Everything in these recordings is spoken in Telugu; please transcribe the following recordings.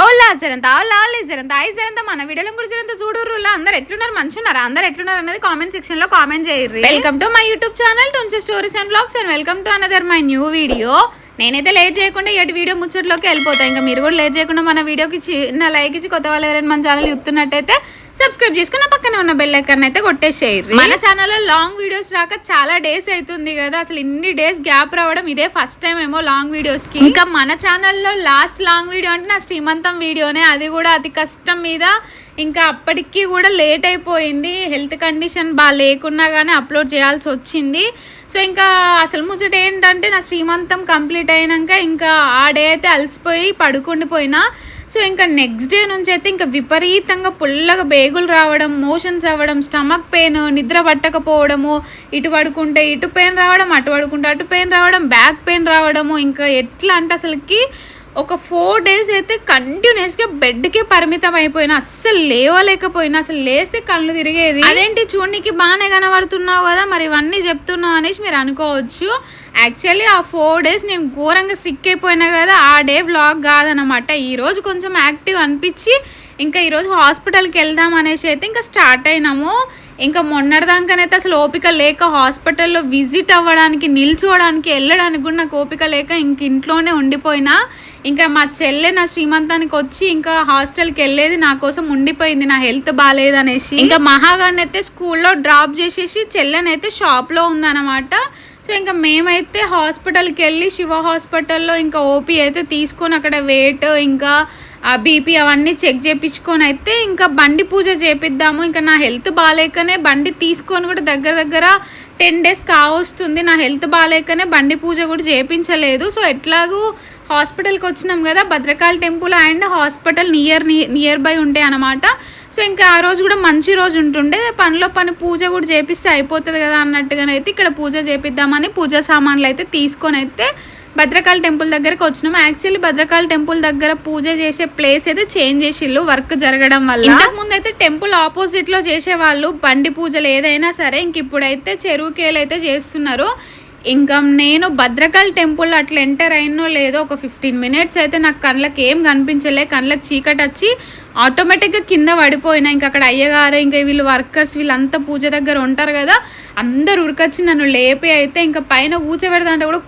అవులా జరంత అవులా జరంత ఐ జరంత మన వీడియోలో కూడా జరంత చూడుర్రులా అందరు ఎట్లున్నారు మంచున్నారా అందరు ఎట్లున్నారు అనేది కామెంట్ సెక్షన్ లో కామెంట్ చేయర్రి. Welcome to my YouTube channel టుంచి stories and vlogs and welcome to another my new video. నేనైతే లేట్ చేయకుండా ఎటు వీడియో ముచ్చట్లోకి వెళ్ళిపోతాను. ఇంకా మీరు కూడా లేట్ చేయకుండా మన వీడియోకి చిన్న లైక్ ఇచ్చి కొత్త వాళ్ళు ఎవరైనా మన ఛానల్ చూస్తున్నట్టయితే సబ్స్క్రైబ్ చేసుకున్న పక్కనే ఉన్న బెల్ ఐకాన్ అయితే కొట్టేసేయండి. మన ఛానల్లో లాంగ్ వీడియోస్ రాక చాలా డేస్ అవుతుంది కదా, అసలు ఇన్ని డేస్ గ్యాప్ రావడం ఇదే ఫస్ట్ టైం ఏమో లాంగ్ వీడియోస్ కి. ఇంకా మన ఛానల్లో లాస్ట్ లాంగ్ వీడియో అంటే నా శ్రీమంతం వీడియోనే, అది కూడా అతి కష్టం మీద. ఇంకా అప్పటికి కూడా లేట్ అయిపోయింది, హెల్త్ కండిషన్ బాగా లేకున్నా కానీ అప్లోడ్ చేయాల్సి వచ్చింది. సో ఇంకా అసలు ముచ్చట ఏంటంటే నా శ్రీమంతం కంప్లీట్ అయినాక ఇంకా ఆ డే అయితే అలసిపోయి పడుకుండిపోయినా. సో ఇంకా నెక్స్ట్ డే నుంచి అయితే ఇంకా విపరీతంగా పుల్లగా బేగులు రావడం, మోషన్స్ అవ్వడం, స్టమక్ పెయిన్, నిద్ర పట్టకపోవడము, ఇటు పడుకుంటే ఇటు పెయిన్ రావడం, అటు పడుకుంటే అటు పెయిన్ రావడం, బ్యాక్ పెయిన్ రావడము. ఇంకా ఎట్లా అంటే అసలుకి ఒక 4 days అయితే కంటిన్యూస్గా బెడ్కే పరిమితం అయిపోయినా, అస్సలు లేవలేకపోయినా, అసలు లేస్తే కళ్ళు తిరిగేది. అదేంటి చూడనికి బాగానే కనబడుతున్నావు కదా, మరి ఇవన్నీ చెప్తున్నావు అనేసి మీరు అనుకోవచ్చు. యాక్చువల్లీ ఆ 4 days నేను ఘోరంగా సిక్ అయిపోయినా కదా, ఆ డే వ్లాగ్ కాదనమాట. ఈరోజు కొంచెం యాక్టివ్ అనిపించి ఇంకా ఈరోజు హాస్పిటల్కి వెళ్దాం అనేసి అయితే ఇంకా స్టార్ట్ అయినాము. ఇంకా మొన్నటిదాకానైతే అసలు ఓపిక లేక హాస్పిటల్లో విజిట్ అవ్వడానికి, నిల్చోవడానికి, వెళ్ళడానికి కూడా నాకు ఓపిక లేక ఇంక ఇంట్లోనే ఉండిపోయినా. ఇంకా మా చెల్లె నా శ్రీమంతానికి వచ్చి ఇంకా హాస్టల్కి వెళ్ళేది నా కోసం ఉండిపోయింది, నా హెల్త్ బాగాలేదనేసి. ఇంకా మహాగాడిని అయితే స్కూల్లో డ్రాప్ చేసేసి చెల్లెనైతే షాప్లో ఉందన్నమాట. సో ఇంకా మేమైతే హాస్పిటల్కి వెళ్ళి శివ హాస్పిటల్లో ఇంకా ఓపీ అయితే తీసుకొని అక్కడ వెయిట్ ఇంకా ఆ బీపీ అవన్నీ చెక్ చేయించుకొని అయితే ఇంకా బండి పూజ చేపిద్దాము. ఇంకా నా హెల్త్ బాగాలేకనే బండి తీసుకొని కూడా దగ్గర 10 days కావస్తుంది. నా హెల్త్ బాగాలేకనే బండి పూజ కూడా చేయించలేదు. సో ఎట్లాగూ హాస్పిటల్కి వచ్చినాం కదా, Bhadrakali temple and hospital near by ఉంటాయి అన్నమాట. సో ఇంకా ఆ రోజు కూడా మంచి రోజు ఉంటుండే, పనిలో పని పూజ కూడా చేపిస్తే అయిపోతుంది కదా అన్నట్టుగానైతే ఇక్కడ పూజ చేపిద్దామని పూజా సామాన్లు అయితే తీసుకొని అయితే భద్రకాళి టెంపుల్ దగ్గరకు వచ్చినాము. యాక్చువల్లీ భద్రకాళి టెంపుల్ దగ్గర పూజ చేసే ప్లేస్ అయితే చేంజ్ చేసిళ్ళు వర్క్ జరగడం వల్ల. ఇంతకుముందు అయితే టెంపుల్ ఆపోజిట్ లో చేసేవాళ్ళు బండి పూజలు ఏదైనా సరే, ఇంక ఇప్పుడైతే చెరువుకేలు అయితే చేస్తున్నారు. ఇంకా నేను భద్రకాళి టెంపుల్ అట్లా ఎంటర్ అయినో లేదో ఒక 15 minutes అయితే నాకు కళ్ళకి ఏం కనిపించలే, కళ్ళకి చీకటి వచ్చి ఆటోమేటిక్గా కింద పడిపోయినా. ఇంకా అక్కడ అయ్యగారు ఇంకా వీళ్ళు వర్కర్స్ వీళ్ళంతా పూజ దగ్గర ఉంటారు కదా, అందరు ఉరికొచ్చి నన్ను లేపి అయితే ఇంకా పైన కూర్చోబెడతా అంటే కూడా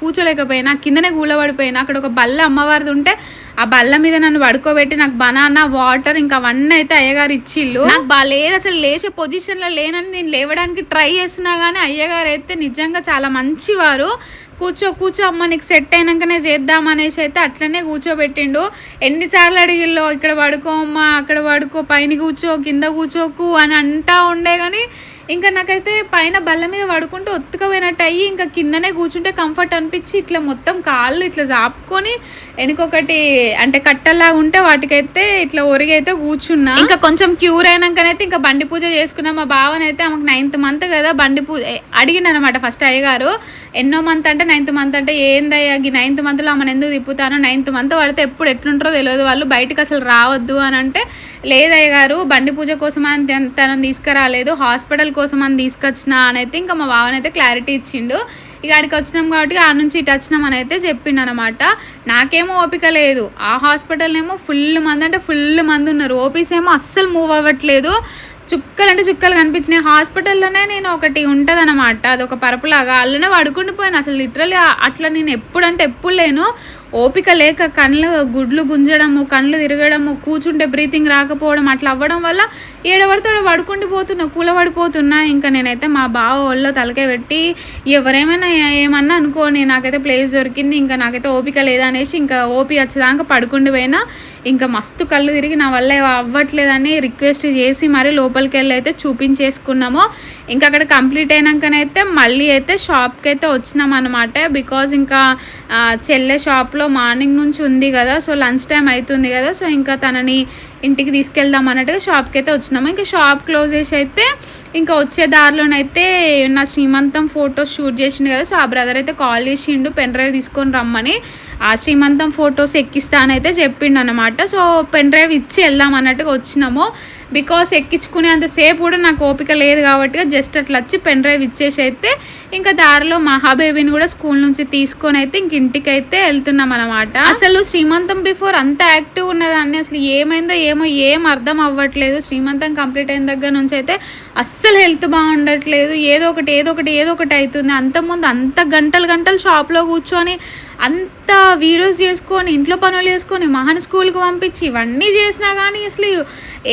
కూర్చోలేకపోయినా, కిందనే కూలబడిపోయినా. అక్కడ ఒక బల్ల అమ్మవారిది ఉంటే ఆ బల్ల మీద నన్ను పడుకోబెట్టి నాకు బనానా, వాటర్ ఇంకా అవన్నీ అయితే అయ్యగారు ఇచ్చిళ్ళు. నాకు బాగాలేదు, అసలు లేచే పొజిషన్లో లేనని నేను లేవడానికి ట్రై చేస్తున్నా కానీ అయ్యగారు అయితే నిజంగా చాలా మంచివారు. కూర్చో అమ్మ నీకు సెట్ అయినాకనే చేద్దాం అనేసి అయితే అట్లనే కూర్చోబెట్టిండు. ఎన్నిసార్లు అడిగిల్లో ఇక్కడ పడుకో అమ్మ, అక్కడ పడుకో, పైన కూర్చో, కింద కూర్చోకు అని అంటా ఉండే. కానీ ఇంకా నాకైతే పైన బల్ల మీద పడుకుంటూ ఒత్తుకపోయినట్టు అయ్యి ఇంకా కిందనే కూర్చుంటే కంఫర్ట్ అనిపించి ఇట్లా మొత్తం కాళ్ళు ఇట్లా చాపుకొని వెనుకొకటి అంటే కట్టలాగా ఉంటే వాటికైతే ఇట్లా ఒరిగైతే కూర్చున్నా. ఇంకా కొంచెం క్యూర్ అయినాకనైతే ఇంకా బండి పూజ చేసుకున్నా. మా బావనైతే ఆమెకు 9th month కదా బండి పూజ అడిగిండనమాట ఫస్ట్ అయ్యగారు. ఎన్నో మంత్ అంటే 9th month అంటే ఏందయ్యా ఈ 9th monthలో ఆమెను ఎందుకు తిప్పుతాను, 9th month పడితే ఎప్పుడు ఎట్లుంటారో తెలియదు, వాళ్ళు బయటకు అసలు రావద్దు అని అంటే, లేదయ్య గారు బండి పూజ కోసం అని తనని తీసుకురాలేదు, హాస్పిటల్ కోసం అని తీసుకొచ్చిన అని అయితే ఇంకా మా బావనైతే క్లారిటీ ఇచ్చిండు. ఇక ఆడికి వచ్చినాం కాబట్టి ఆ నుంచి ఇటు వచ్చినాం అని అయితే చెప్పిండు అనమాట. నాకేమో ఓపిక లేదు, ఆ హాస్పిటల్ ఏమో ఫుల్ మంది ఉన్నారు, ఓపీస్ ఏమో అస్సలు మూవ్ అవ్వట్లేదు, చుక్కలు అంటే చుక్కలు కనిపించినాయి. హాస్పిటల్లోనే నేను ఒకటి ఉంటుంది అనమాట, అదొక పరపులాగా, అందులోనే పడుకుండిపోయాను. అసలు లిటరలీ అట్లా నేను ఎప్పుడు లేను, ఓపిక లేక కళ్ళు గుడ్లు గుంజడము, కళ్ళు తిరగడము, కూర్చుంటే బ్రీతింగ్ రాకపోవడం, అట్లా అవ్వడం వల్ల ఏడబడితే కూల పడిపోతున్నా. ఇంకా నేనైతే మా బావ వాళ్ళు తలకే పెట్టి ఎవరేమైనా ఏమన్నా అనుకోని నాకైతే ప్లేస్ దొరికింది, ఇంకా నాకైతే ఓపిక లేదా అనేసి ఇంకా ఓపి వచ్చేదాకా పడుకుండిపోయినా. ఇంకా మస్తు కళ్ళు తిరిగి నా వల్ల అవ్వట్లేదని రిక్వెస్ట్ చేసి మరి లోపలికి వెళ్ళి అయితే చూపించేసుకున్నాము. ఇంకా అక్కడ కంప్లీట్ అయినాకనైతే మళ్ళీ అయితే షాప్కి అయితే వచ్చినాం అనమాట. బికాజ్ ఇంకా చెల్లె షాప్లో మార్నింగ్ నుంచి ఉంది కదా, సో లంచ్ టైం అవుతుంది కదా, సో ఇంకా తనని ఇంటికి తీసుకెళ్దాం అన్నట్టుగా షాప్కి అయితే వచ్చినాము. ఇంకా షాప్ క్లోజ్ చేసి అయితే ఇంకా వచ్చే దారిలోనైతే నా శ్రీమంతం ఫొటోస్ షూట్ చేసిండు కదా, సో ఆ బ్రదర్ అయితే కాల్ చేసిండు పెన్ డ్రైవ్ తీసుకొని రమ్మని, ఆ శ్రీమంతం ఫొటోస్ ఎక్కిస్తానైతే చెప్పిండు అనమాట. సో పెన్ డ్రైవ్ ఇచ్చి వెళ్దాం అన్నట్టుగా వచ్చినాము. బికాస్ ఎక్కించుకునే అంతసేపు కూడా నాకు ఓపిక లేదు కాబట్టి జస్ట్ అట్లా వచ్చి పెన్ డ్రైవ్ ఇచ్చేసి అయితే ఇంకా దారిలో మహాబేబీని కూడా స్కూల్ నుంచి తీసుకొని అయితే ఇంక ఇంటికి అయితే వెళ్తున్నాం అనమాట. అసలు శ్రీమంతం బిఫోర్ అంత యాక్టివ్ ఉన్నదాన్ని అసలు ఏమైందో ఏమో ఏం అర్థం అవ్వట్లేదు. శ్రీమంతం కంప్లీట్ అయిన దగ్గర నుంచి అయితే అస్సలు హెల్త్ బాగుండట్లేదు. ఏదో ఒకటి అవుతుంది. అంతకుముందు అంత గంటలు షాప్లో కూర్చొని అంత వీడియోస్ చేసుకొని ఇంట్లో పనులు చేసుకొని మహాన్ స్కూల్కి పంపించి ఇవన్నీ చేసినా కానీ అసలు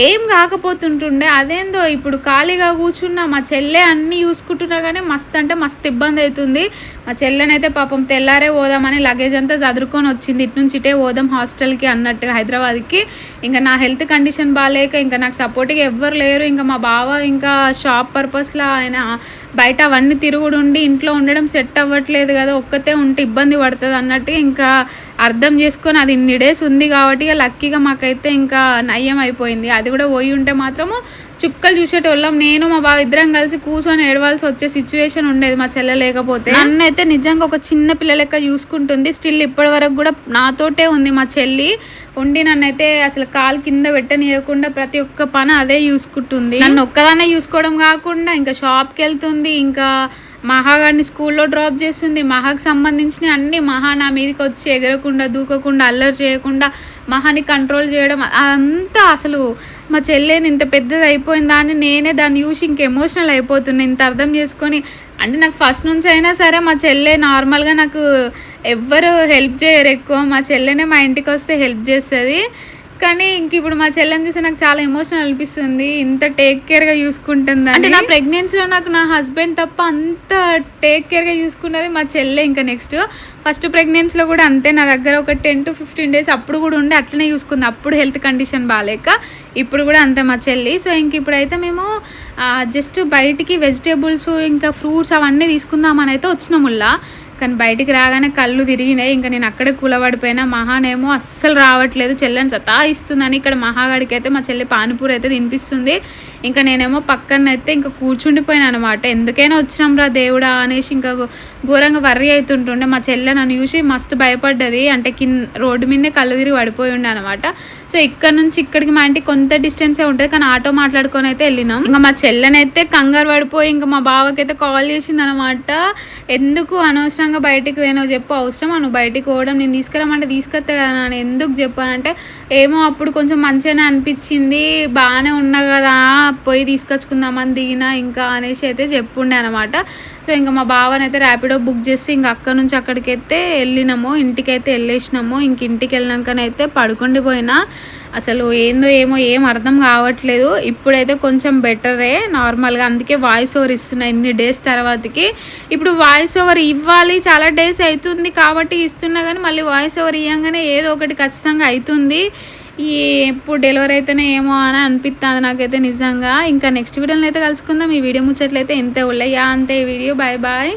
ఏం కాకపోతుంటుండే. అదేందో ఇప్పుడు ఖాళీగా కూర్చున్నా మా చెల్లె అన్నీ చూసుకుంటున్నా కానీ మస్తు ఇబ్బంది అవుతుంది. మా చెల్లెనైతే పాపం తెల్లారే పోదామని లగేజ్ అంతా చదురుకొని వచ్చింది. ఇటు నుంచి ఇటే పోదాం హాస్టల్కి అన్నట్టుగా హైదరాబాద్కి. ఇంకా నా హెల్త్ కండిషన్ బాగాలేక ఇంకా నాకు సపోర్ట్గా ఎవ్వరు లేరు. ఇంకా మా బావ ఇంకా షాప్ పర్పస్లో ఆయన బయట అవన్నీ తిరుగుడుండి ఇంట్లో ఉండడం సెట్ అవ్వట్లేదు కదా, ఒక్కతే ఉంటే ఇబ్బంది పడుతుంది అన్నట్టు ఇంకా అర్థం చేసుకొని అది ఇన్ని డేస్ ఉంది కాబట్టి లక్కీగా మాకైతే ఇంకా నయ్యం అయిపోయింది. అది కూడా పోయి ఉంటే మాత్రము చుక్కలు చూసేటోళ్ళం. నేను మా బావ ఇద్దరం కలిసి కూర్చొని ఏడవాల్సి వచ్చే సిచ్యువేషన్ ఉండేది మా చెల్లె లేకపోతే. నన్ను అయితే నిజంగా ఒక చిన్న పిల్ల లెక్క చూసుకుంటుంది. స్టిల్ ఇప్పటి వరకు కూడా నాతోటే ఉంది మా చెల్లి ఉండి. నన్నైతే అసలు కాలు కింద పెట్టనియకుండా ప్రతి ఒక్క పని అదే చూసుకుంటుంది. నన్ను ఒక్కదానే చూసుకోవడం కాకుండా ఇంకా షాప్కి వెళ్తుంది, ఇంకా మహాగాడిని స్కూల్లో డ్రాప్ చేస్తుంది. మహాకి సంబంధించిన అన్ని మహా నా మీదకి వచ్చి ఎగరకుండా దూకకుండా అల్లరి చేయకుండా మహాని కంట్రోల్ చేయడం అంతా అసలు మా చెల్లెని ఇంత పెద్దది అయిపోయిందా అని నేనే దాన్ని చూసి ఇంక ఎమోషనల్ అయిపోతున్నా. ఇంత అర్థం చేసుకొని అంటే నాకు ఫస్ట్ నుంచి అయినా సరే మా చెల్లె నార్మల్గా నాకు ఎవ్వరు హెల్ప్ చేయరు ఎక్కువ. మా చెల్లెనే మా ఇంటికి వస్తే హెల్ప్ చేస్తుంది. కానీ ఇంక ఇప్పుడు మా చెల్లెని చూసి నాకు చాలా ఎమోషనల్ అనిపిస్తుంది. ఇంత టేక్ కేర్గా చూసుకుంటుంది అంటే నా ప్రెగ్నెన్సీలో నాకు నా హస్బెండ్ తప్ప అంత టేక్ కేర్గా చూసుకున్నది మా చెల్లె. ఇంకా నెక్స్ట్ ఫస్ట్ ప్రెగ్నెన్సీలో కూడా అంతే. నా దగ్గర ఒక 10 to 15 days అప్పుడు కూడా ఉండి అట్లనే చూసుకుంది. అప్పుడు హెల్త్ కండిషన్ బాగాలేక ఇప్పుడు కూడా అంతే మా చెల్లి. సో ఇంక ఇప్పుడైతే మేము జస్ట్ బయటికి వెజిటేబుల్స్ ఇంకా ఫ్రూట్స్ అవన్నీ తీసుకుందామని అయితే వచ్చినాముల్లా. కానీ బయటికి రాగానే కళ్ళు తిరిగినాయి. ఇంకా నేను అక్కడే కూలబడిపోయినా. మహానేమో అస్సలు రావట్లేదు, చెల్లెని సతాయిస్తుందని ఇక్కడ మహాగాడికి అయితే మా చెల్లి పానీపూరి అయితే తినిపిస్తుంది. ఇంకా నేనేమో పక్కన అయితే ఇంకా కూర్చుండిపోయాను అనమాట. ఎందుకైనా వచ్చినాం రా దేవుడా అనేసి ఇంకా ఘోరంగా వర్రీ అవుతుంటుండే. మా చెల్లె నన్ను చూసి మస్తు భయపడ్డది. అంటే రోడ్డు మీదనే కళ్ళు తిరిగి పడిపోయి ఉండే అనమాట. సో ఇక్కడ నుంచి ఇక్కడికి మా ఇంటికి కొంత డిస్టెన్సే ఉంటుంది, కానీ ఆటో మాట్లాడుకొని అయితే వెళ్ళినాం. ఇంకా మా చెల్లెనైతే కంగారు పడిపోయి ఇంకా మా బావకైతే కాల్ చేసింది అనమాట. ఎందుకు అనవసరంగా బయటికి పోయినావు చెప్పు, అవసరమా నువ్వు బయటికి పోవడం, నేను తీసుకురామంటే తీసుకొస్తా కదా అని ఎందుకు చెప్పానంటే ఏమో అప్పుడు కొంచెం మంచిగానే అనిపించింది, బాగానే ఉన్నా కదా పోయి తీసుకొచ్చుకుందామని దిగినా ఇంకా అనేసి అయితే చెప్పుండే అనమాట. సో ఇంకా మా బావని అయితే ర్యాపిడో బుక్ చేసి ఇంక అక్కడ నుంచి అక్కడికైతే వెళ్ళినాము, ఇంటికైతే వెళ్ళేసినాము. ఇంక ఇంటికి వెళ్ళినాకనైతే పడుకుండిపోయినా. అసలు ఏందో ఏమో ఏం అర్థం కావట్లేదు. ఇప్పుడైతే కొంచెం బెటరే నార్మల్గా, అందుకే వాయిస్ ఓవర్ ఇస్తున్నా ఇన్ని డేస్ తర్వాతకి. ఇప్పుడు వాయిస్ ఓవర్ ఇవ్వాలి, చాలా డేస్ అవుతుంది కాబట్టి ఇస్తున్నా, కానీ మళ్ళీ వాయిస్ ఓవర్ ఇవ్వగానే ఏదో ఒకటి ఖచ్చితంగా అవుతుంది. ఎప్పుడు డెలివరీ అయితేనే ఏమో అని అనిపిస్తుంది నాకైతే నిజంగా. ఇంకా నెక్స్ట్ వీడియోలో అయితే కలుసుకుందాం. ఈ వీడియో ముచ్చట్లయితే ఇంతే ఉళ్ళయ్యా అంతే ఈ వీడియో. Bye bye.